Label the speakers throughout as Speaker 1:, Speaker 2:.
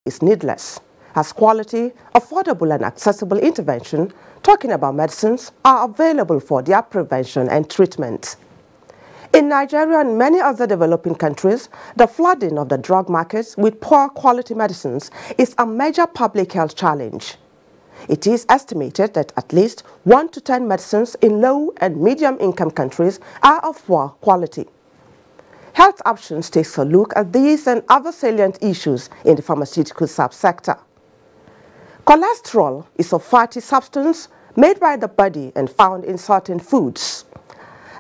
Speaker 1: is needless, as quality, affordable and accessible intervention talking about medicines are available for their prevention and treatment. In Nigeria and many other developing countries, the flooding of the drug markets with poor quality medicines is a major public health challenge. It is estimated that at least 1 to 10 medicines in low and medium income countries are of poor quality. Health Options takes a look at these and other salient issues in the pharmaceutical subsector. Cholesterol is a fatty substance made by the body and found in certain foods.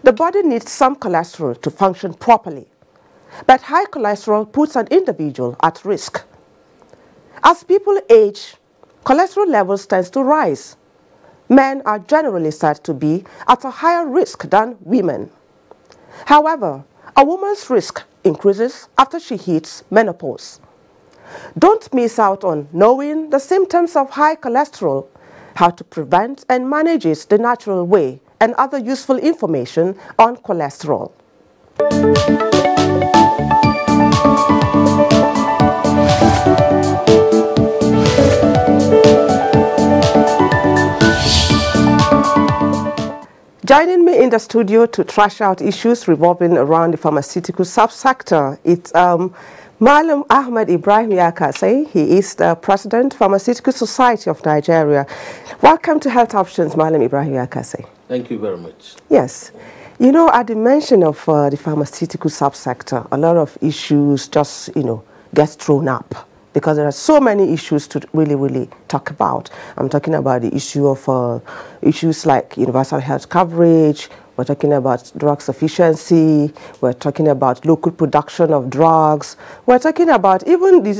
Speaker 1: The body needs some cholesterol to function properly, but high cholesterol puts an individual at risk. As people age, cholesterol levels tend to rise. Men are generally said to be at a higher risk than women. However, a woman's risk increases after she hits menopause. Don't miss out on knowing the symptoms of high cholesterol, how to prevent and manage it the natural way, and other useful information on cholesterol. Joining me in the studio to thrash out issues revolving around the pharmaceutical subsector, it's Malam Ahmed Ibrahim Yakase. He is the President, Pharmaceutical Society of Nigeria. Welcome to Health Options, Malam Ibrahim Yakase.
Speaker 2: Thank you very much.
Speaker 1: Yes. You know, at the mention of the pharmaceutical subsector, a lot of issues just, get thrown up, because there are so many issues to really talk about. I'm talking about the issue of issues like universal health coverage. We're talking about drug sufficiency. We're talking about local production of drugs. We're talking about even this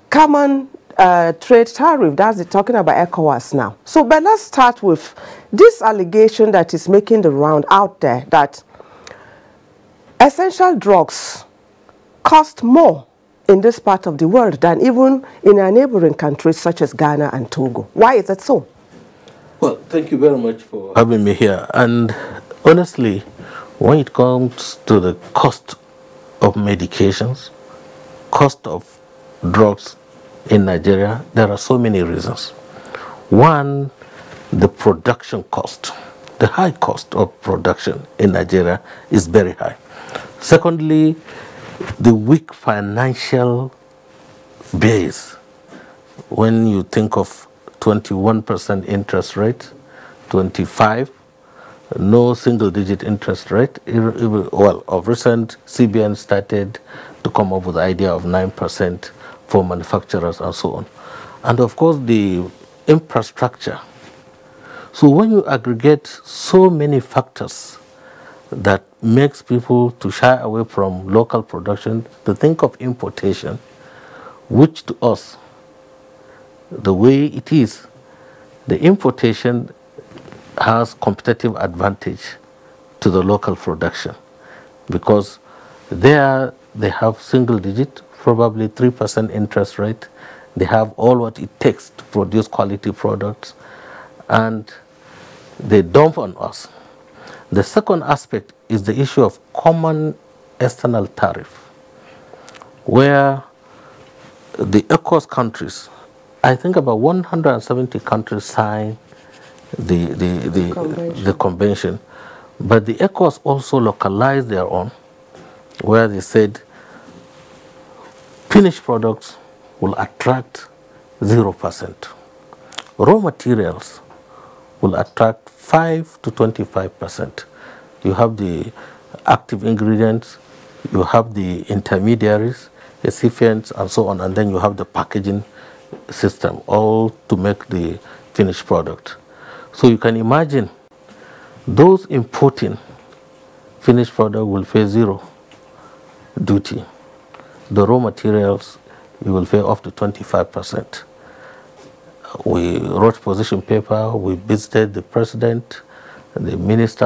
Speaker 1: common trade tariff. That's talking about ECOWAS now. So, but let's start with this allegation that is making the round out there that essential drugs cost more in this part of the world than even in our neighboring countries such as Ghana and Togo. Why is that so?
Speaker 2: Well, thank you very much for having me here. And honestly, when it comes to the cost of medications, cost of drugs in Nigeria, there are so many reasons. One, the production cost. The high cost of production in Nigeria is very high. Secondly, the weak financial base. When you think of 21% interest rate, 25, no single-digit interest rate. Well, of recent, CBN started to come up with the idea of 9% for manufacturers and so on. And of course, the infrastructure. So when you aggregate so many factors that makes people to shy away from local production, to think of importation, which to us, the way it is, the importation has competitive advantage to the local production, because there they have single digit, probably 3% interest rate. They have all what it takes to produce quality products, and they dump on us. The second aspect is the issue of common external tariff, where the ECOWAS countries, I think about 170 countries signed the convention, but the ECOWAS also localized their own, where they said finished products will attract 0%. Raw materials will attract 5 to 25%. You have the active ingredients, you have the intermediaries, excipients, and so on, and then you have the packaging system, all to make the finished product. So you can imagine those importing finished product will pay 0 duty. The raw materials, you will pay up to 25%. We wrote position paper, we visited the president, the minister